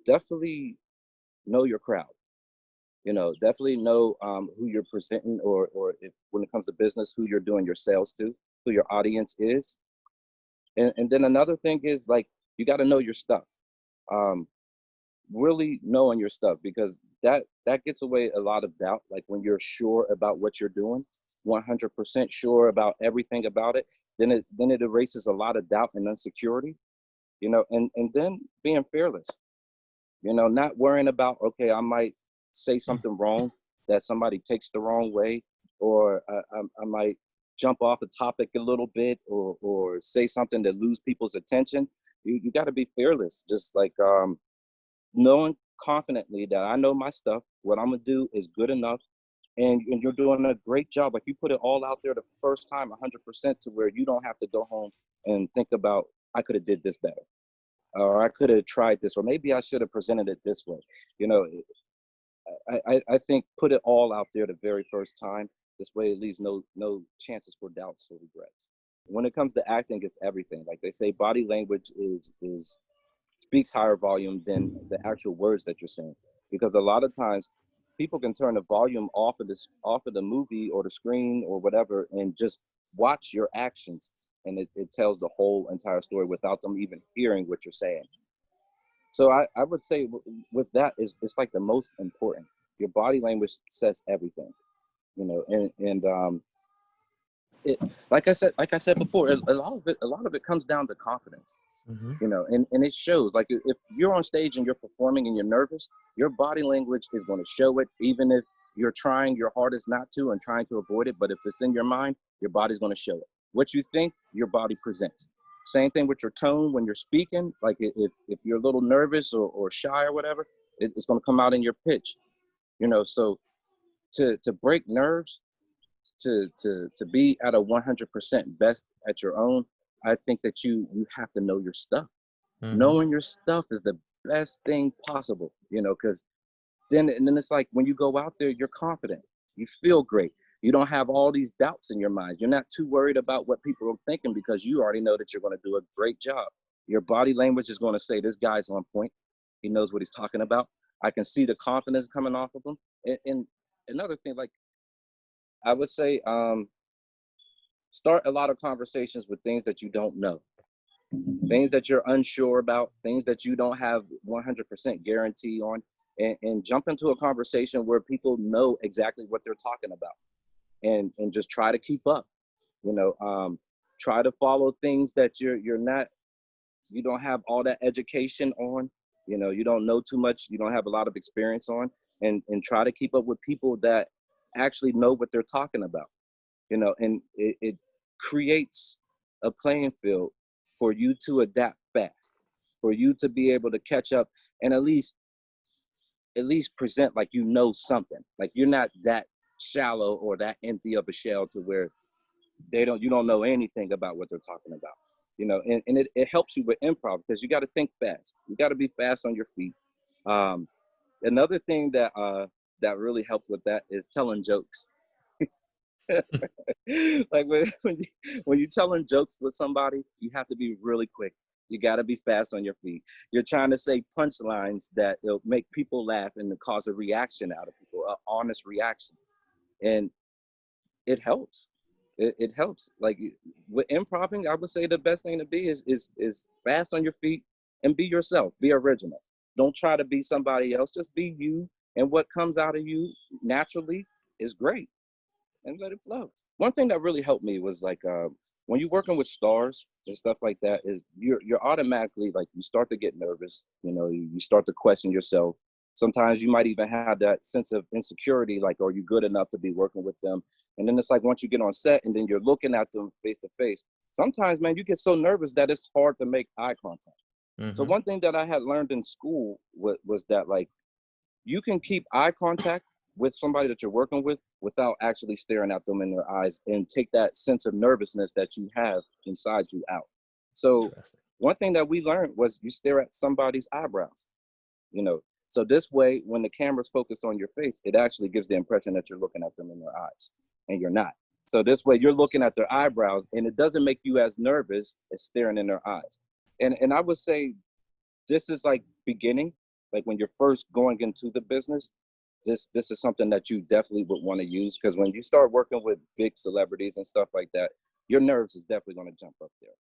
definitely know your crowd. Definitely know who you're presenting, or if when it comes to business, who you're doing your sales to, who your audience is. And then another thing is, like, you got to know your stuff. Um, really knowing your stuff, because that gets away a lot of doubt. Like when you're sure about what you're doing, 100% sure about everything about it, then it erases a lot of doubt and insecurity. And then being fearless. Not worrying about, okay, I might say something wrong that somebody takes the wrong way, or I might jump off the topic a little bit, or say something that lose people's attention. You got to be fearless, just like knowing confidently that I know my stuff. What I'm gonna do is good enough, and you're doing a great job. Like, you put it all out there the first time, 100%, to where you don't have to go home and think about, I could have did this better, or I could have tried this, or maybe I should have presented it this way. You know, I think put it all out there the very first time. This way, it leaves no chances for doubts or regrets. When it comes to acting, it's everything. Like they say, body language is speaks higher volume than the actual words that you're saying. Because a lot of times, people can turn the volume off of the movie or the screen or whatever, and just watch your actions, and it tells the whole entire story without them even hearing what you're saying. So I would say with that, is it's like the most important. Your body language says everything, and it, like I said before, a lot of it comes down to confidence. Mm-hmm. And it shows. Like, if you're on stage and you're performing and you're nervous, your body language is going to show it, even if you're trying your hardest not to and trying to avoid it. But if it's in your mind, your body's going to show it. What you think, your body presents. Same thing with your tone when you're speaking. Like, if you're a little nervous or shy or whatever, it's going to come out in your pitch. So to break nerves, to be at a 100% best at your own, I think that you have to know your stuff. Mm-hmm. Knowing your stuff is the best thing possible, because then it's like, when you go out there, you're confident, you feel great, you don't have all these doubts in your mind, you're not too worried about what people are thinking, because you already know that you're going to do a great job. Your body language is going to say, this guy's on point, he knows what he's talking about. I can see the confidence coming off of him. And another thing, like, I would say, start a lot of conversations with things that you don't know, things that you're unsure about, things that you don't have 100% guarantee on, and jump into a conversation where people know exactly what they're talking about, and just try to keep up. You know, try to follow things that you don't have all that education on. You don't know too much. You don't have a lot of experience on, and try to keep up with people that actually know what they're talking about. And it creates a playing field for you to adapt fast, for you to be able to catch up, and at least present like something. Like, you're not that shallow or that empty of a shell to where you don't know anything about what they're talking about. And it helps you with improv, because you got to think fast. You got to be fast on your feet. Um, Another thing that really helps with that is telling jokes. Like, when you're telling jokes with somebody, you have to be really quick. You got to be fast on your feet. You're trying to say punchlines that will make people laugh and cause a reaction out of people, an honest reaction. And it helps. It helps. Like, with improving, I would say the best thing to be is fast on your feet, and be yourself. Be original. Don't try to be somebody else. Just be you, and what comes out of you naturally is great, and let it flow. One thing that really helped me was, like, when you're working with stars and stuff like that, is you're automatically, like, you start to get nervous. You start to question yourself. Sometimes you might even have that sense of insecurity, like, are you good enough to be working with them? And then it's like, once you get on set and then you're looking at them face to face, sometimes, man, you get so nervous that it's hard to make eye contact. So Mm-hmm. one thing that I had learned in school was that, like, you can keep eye contact with somebody that you're working with without actually staring at them in their eyes, and take that sense of nervousness that you have inside you out. So Interesting. one thing that we learned was, you stare at somebody's eyebrows, you know. So this way, when the camera's focused on your face, it actually gives the impression that you're looking at them in their eyes, and you're not. So this way, you're looking at their eyebrows, and it doesn't make you as nervous as staring in their eyes. And I would say, this is like beginning. like when you're first going into the business, this is something that you definitely would want to use, because when you start working with big celebrities and stuff like that, your nerves is definitely going to jump up there.